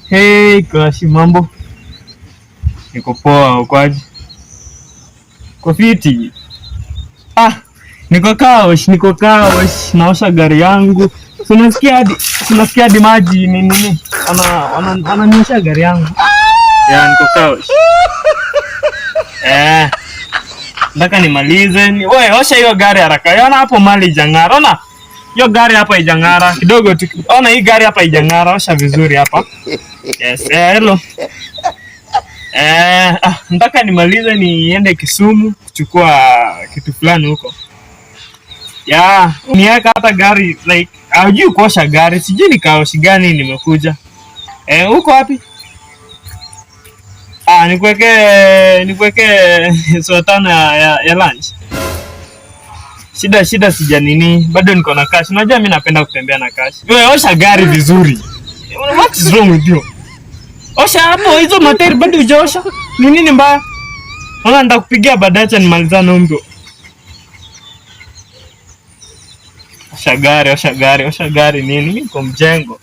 Hey, Kashi, mambo? Niko poa, ukoaje? Uko fiti? Niko kaosh, naosha gari yangu. Unasikia hadi maji nini? Ananyosha gari yangu. Ya, niko kaosh. Nataka nimalize. Wewe osha hiyo gari haraka. Yaona hapo mali ijang'ara. Ona hiyo gari hapa ijang'ara. Kidogo tu. Ona hii gari hapa ijang'ara. Osha vizuri hapa. Yes, hello. Nataka nimalize niende Kisumu kuchukua kitu fulani huko. Ya, niweka hata gari like hujui kuosha gari. Sijui ni kaoshi gani nimekuja. Uko wapi? Nikuweke swatana ya lunch. Shida sija nini. Bado niko na cash. Unajua mimi napenda kutembea na cash. Wewe osha gari vizuri. What is wrong with you? Osha hapo hizo materi bado hujaosha. Ni nini mbaya? Ona nitakupigia baadaye acha nimalizane mbio. Osha gari nini? Niko mjengo.